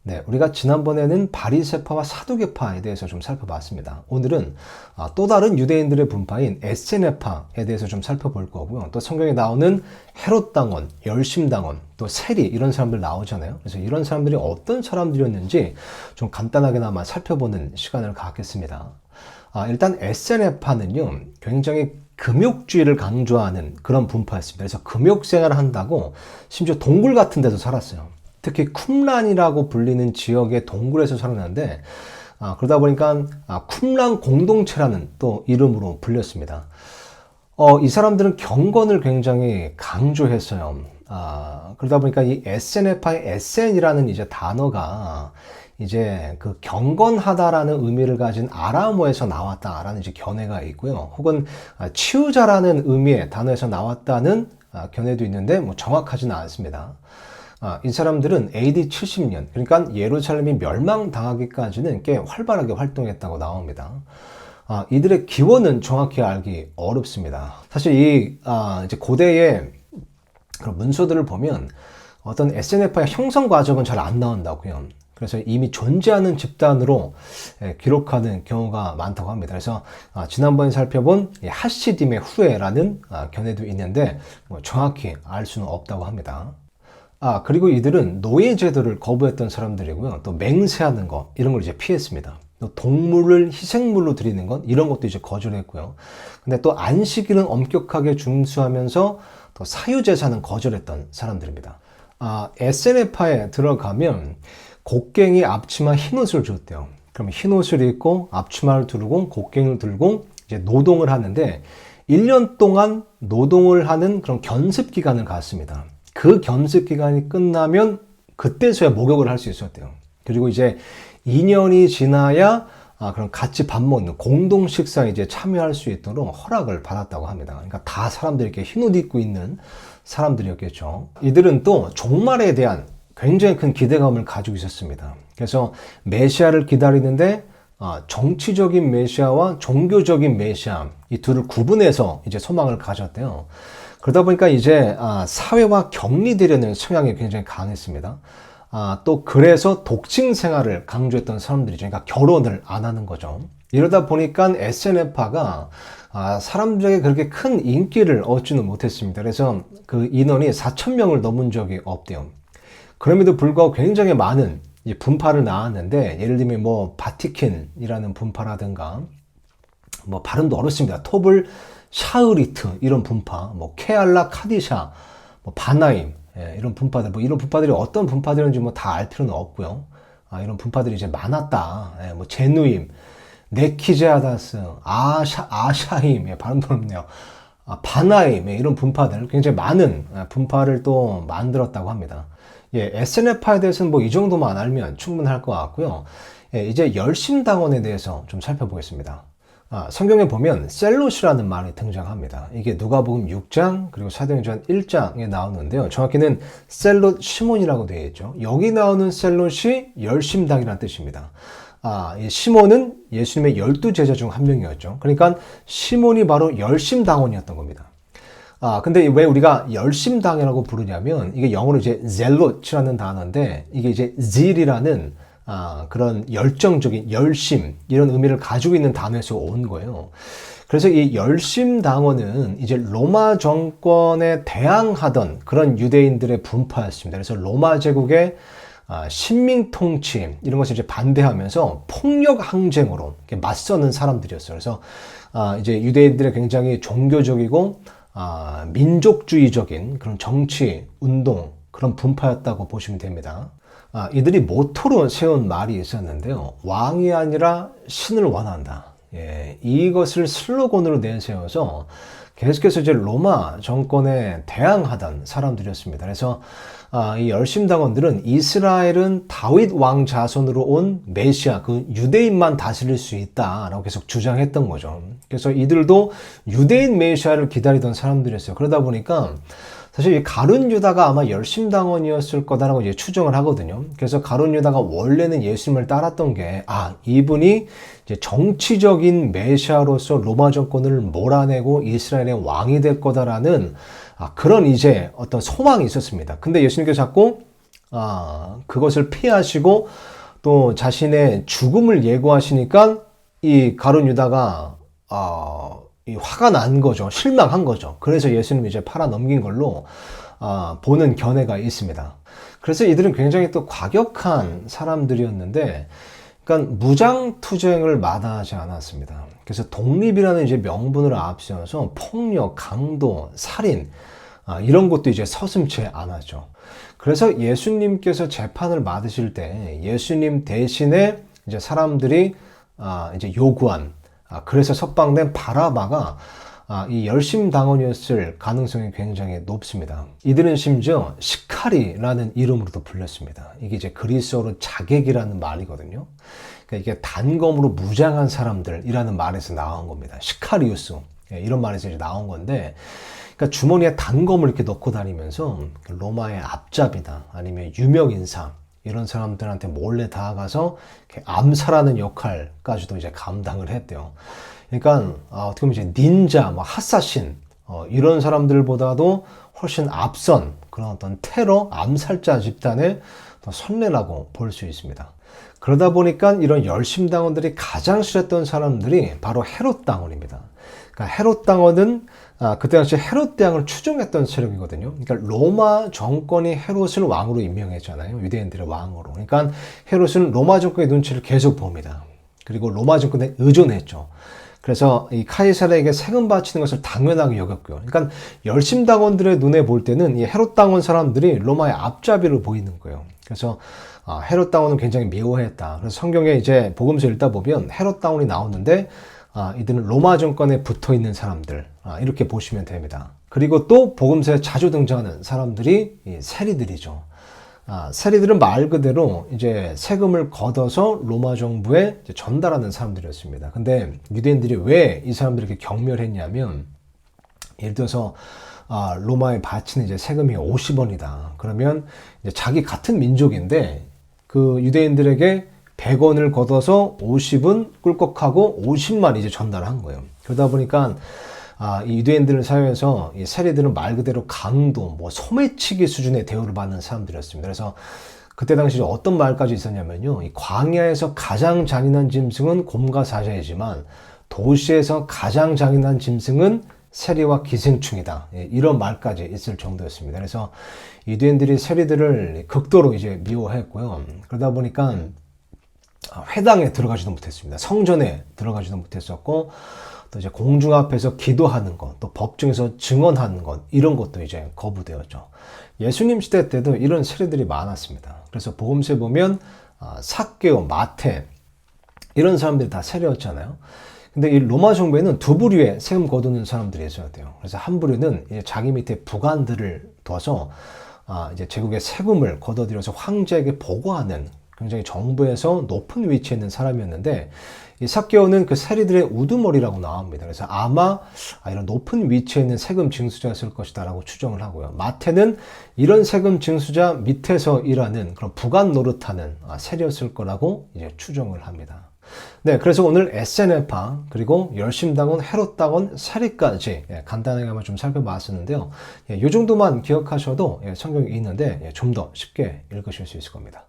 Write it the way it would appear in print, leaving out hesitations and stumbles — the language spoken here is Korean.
네, 우리가 지난번에는 바리새파와 사두개파에 대해서 좀 살펴봤습니다. 오늘은 또 다른 유대인들의 분파인 에세네파에 대해서 좀 살펴볼 거고요. 또 성경에 나오는 헤롯당원, 열심당원, 또 세리 이런 사람들 나오잖아요. 그래서 이런 사람들이 어떤 사람들이었는지 좀 간단하게나마 살펴보는 시간을 갖겠습니다. 일단 에세네파는요, 굉장히 금욕주의를 강조하는 그런 분파였습니다. 그래서 금욕 생활을 한다고 심지어 동굴 같은 데서 살았어요. 특히 쿰란이라고 불리는 지역의 동굴에서 살았는데 그러다 보니까 쿰란 공동체라는 또 이름으로 불렸습니다. 이 사람들은 경건을 굉장히 강조했어요. 그러다 보니까 이 에세네파의 에센이라는 이제 단어가 이제 그 경건하다라는 의미를 가진 아람어에서 나왔다라는 이제 견해가 있고요. 혹은 치유자라는 의미의 단어에서 나왔다는 견해도 있는데 뭐 정확하지는 않습니다. 이 사람들은 AD 70년, 그러니까 예루살렘이 멸망당하기까지는 꽤 활발하게 활동했다고 나옵니다. 이들의 기원은 정확히 알기 어렵습니다. 사실 이제 고대의 그런 문서들을 보면 어떤 에세네파의 형성 과정은 잘 안 나온다고요. 그래서 이미 존재하는 집단으로 기록하는 경우가 많다고 합니다. 그래서 지난번에 살펴본 하시딤의 후예라는 견해도 있는데 뭐 정확히 알 수는 없다고 합니다. 그리고 이들은 노예 제도를 거부했던 사람들이고요. 또 맹세하는 것, 이런 걸 이제 피했습니다. 또 동물을 희생물로 드리는 것, 이런 것도 이제 거절했고요. 근데 또 안식일은 엄격하게 준수하면서 또 사유제사는 거절했던 사람들입니다. 에세네파에 들어가면 곡괭이, 앞치마, 흰옷을 줬대요. 그럼 흰옷을 입고 앞치마를 두르고 곡괭이를 들고 이제 노동을 하는데 1년 동안 노동을 하는 그런 견습 기간을 갖습니다. 그 견습 기간이 끝나면 그때서야 목욕을 할 수 있었대요. 그리고 이제 2년이 지나야 그럼 같이 밥 먹는 공동 식사에 이제 참여할 수 있도록 허락을 받았다고 합니다. 그러니까 다 사람들이 이렇게 흰옷 입고 있는 사람들이었겠죠. 이들은 또 종말에 대한 굉장히 큰 기대감을 가지고 있었습니다. 그래서 메시아를 기다리는데 정치적인 메시아와 종교적인 메시아 이 둘을 구분해서 이제 소망을 가졌대요. 그러다 보니까 이제 사회와 격리되려는 성향이 굉장히 강했습니다. 또 그래서 독신 생활을 강조했던 사람들이죠. 그러니까 결혼을 안 하는 거죠. 이러다 보니까 에세네파가 사람들에게 그렇게 큰 인기를 얻지는 못했습니다. 그래서 그 인원이 4,000명을 넘은 적이 없대요. 그럼에도 불구하고 굉장히 많은 분파를 낳았는데, 예를 들면 뭐 바티킨이라는 분파라든가, 뭐 발음도 어렵습니다. 토블 샤흐리트 이런 분파, 뭐 케알라 카디샤, 뭐 바나임 이런 분파들, 뭐 이런 분파들이 어떤 분파들인지 뭐 다 알 필요는 없고요. 이런 분파들이 이제 많았다. 뭐 제누임, 네키제아다스, 아샤임, 발음도 어렵네요. 바나임 이런 분파들, 굉장히 많은 분파를 또 만들었다고 합니다. 에세네파에 대해서는 뭐 이 정도만 알면 충분할 것 같고요. 이제 열심당원에 대해서 좀 살펴보겠습니다. 성경에 보면 셀롯이라는 말이 등장합니다. 이게 누가복음 6장 그리고 사도행전 1장에 나오는데요. 정확히는 셀롯 시몬이라고 되어 있죠. 여기 나오는 셀롯이 열심당이라는 뜻입니다. 이 시몬은 예수님의 12제자 중 한 명이었죠. 그러니까 시몬이 바로 열심당원이었던 겁니다. 근데 왜 우리가 열심당이라고 부르냐면, 이게 영어로 이제 젤롯이라는 단어인데, 이게 이제 zeal이라는 그런 열정적인 열심, 이런 의미를 가지고 있는 단어에서 온 거예요. 그래서 이 열심당원은 이제 로마 정권에 대항하던 그런 유대인들의 분파였습니다. 그래서 로마 제국의 식민 통치, 이런 것을 이제 반대하면서 폭력 항쟁으로 맞서는 사람들이었어요. 그래서 이제 유대인들의 굉장히 종교적이고 민족주의적인 그런 정치, 운동, 그런 분파였다고 보시면 됩니다. 이들이 모토로 세운 말이 있었는데요. 왕이 아니라 신을 원한다. 이것을 슬로건으로 내세워서 계속해서 이제 로마 정권에 대항하던 사람들이었습니다. 그래서 이 열심당원들은 이스라엘은 다윗 왕 자손으로 온 메시아, 그 유대인만 다스릴 수 있다라고 계속 주장했던 거죠. 그래서 이들도 유대인 메시아를 기다리던 사람들이었어요. 그러다 보니까 사실 이 가룟 유다가 아마 열심당원이었을 거다라고 이제 추정을 하거든요. 그래서 가룟 유다가 원래는 예수님을 따랐던 게, 이분이 이제 정치적인 메시아로서 로마 정권을 몰아내고 이스라엘의 왕이 될 거다라는 그런 이제 어떤 소망이 있었습니다. 근데 예수님께서 자꾸 그것을 피하시고 또 자신의 죽음을 예고하시니까 이 가룟 유다가 이 화가 난 거죠. 실망한 거죠. 그래서 예수님 이제 팔아 넘긴 걸로 보는 견해가 있습니다. 그래서 이들은 굉장히 또 과격한 사람들이었는데, 그러니까 무장투쟁을 마다하지 않았습니다. 그래서 독립이라는 이제 명분을 앞세워서 폭력, 강도, 살인 이런 것도 이제 서슴지 않았죠. 그래서 예수님께서 재판을 받으실 때 예수님 대신에 이제 사람들이 이제 요구한 그래서 석방된 바라바가 이 열심당원이었을 가능성이 굉장히 높습니다. 이들은 심지어 시카리라는 이름으로도 불렸습니다. 이게 이제 그리스어로 자객이라는 말이거든요. 그러니까 이게 단검으로 무장한 사람들이라는 말에서 나온 겁니다. 시카리우스 이런 말에서 이제 나온 건데, 그러니까 주머니에 단검을 이렇게 넣고 다니면서 로마의 앞잡이나 아니면 유명 인사 이런 사람들한테 몰래 다가가서 암살하는 역할까지도 이제 감당을 했대요. 그러니까 어떻게 보면 이제 닌자, 뭐 핫사신 이런 사람들보다도 훨씬 앞선 그런 어떤 테러 암살자 집단의 선례라고 볼 수 있습니다. 그러다 보니까 이런 열심당원들이 가장 싫었던 사람들이 바로 헤롯 당원입니다. 그러니까 헤롯 당원은 그때 당시 헤롯 대왕을 추종했던 세력이거든요. 그러니까 로마 정권이 헤롯을 왕으로 임명했잖아요. 유대인들의 왕으로. 그러니까 헤롯은 로마 정권의 눈치를 계속 봅니다. 그리고 로마 정권에 의존했죠. 그래서 이 카이사르에게 세금 바치는 것을 당연하게 여겼고요. 그러니까 열심당원들의 눈에 볼 때는 이 헤롯 당원 사람들이 로마의 앞잡이로 보이는 거예요. 그래서 헤롯 당원은 굉장히 미워했다. 그래서 성경에 이제 복음서 읽다 보면 헤롯 당원이 나오는데 이들은 로마 정권에 붙어 있는 사람들 이렇게 보시면 됩니다. 그리고 또 복음서에 자주 등장하는 사람들이 이 세리들이죠. 세리들은 말 그대로 이제 세금을 걷어서 로마 정부에 이제 전달하는 사람들이었습니다. 근데 유대인들이 왜 이 사람들을 이렇게 경멸했냐면, 예를 들어서 로마에 바치는 이제 세금이 50원이다. 그러면 이제 자기 같은 민족인데 그 유대인들에게 100원을 걷어서 50은 꿀꺽하고 50만 이제 전달한 거예요. 그러다 보니까 이 유대인들 사회에서 이 세리들은 말 그대로 강도, 뭐 소매치기 수준의 대우를 받는 사람들이었습니다. 그래서 그때 당시 어떤 말까지 있었냐면요, 이 광야에서 가장 잔인한 짐승은 곰과 사자이지만 도시에서 가장 잔인한 짐승은 세리와 기생충이다. 이런 말까지 있을 정도였습니다. 그래서 유대인들이 세리들을 극도로 이제 미워했고요. 그러다 보니까 회당에 들어가지도 못했습니다. 성전에 들어가지도 못했었고, 또 이제 공중 앞에서 기도하는 것, 또 법정에서 증언하는 것, 이런 것도 이제 거부되었죠. 예수님 시대 때도 이런 세리들이 많았습니다. 그래서 복음서에 보면 삭개오, 마태 이런 사람들이 다 세리였잖아요. 근데 이 로마 정부에는 두 부류의 세금 거두는 사람들이 있어야 돼요. 그래서 한 부류는 이제 자기 밑에 부관들을 둬서 이제 제국의 세금을 걷어들여서 황제에게 보고하는 굉장히 정부에서 높은 위치에 있는 사람이었는데, 이 삭개오는 그 세리들의 우두머리라고 나옵니다. 그래서 아마 이런 높은 위치에 있는 세금 징수자였을 것이다 라고 추정을 하고요. 마태는 이런 세금 징수자 밑에서 일하는 그런 부관 노릇하는 세리였을 거라고 이제 추정을 합니다. 네, 그래서 오늘 에세네파 그리고 열심당원, 헤롯당원, 세리까지 간단하게 한번 좀 살펴봤었는데요. 이 정도만 기억하셔도 성경이 있는데 좀 더 쉽게 읽으실 수 있을 겁니다.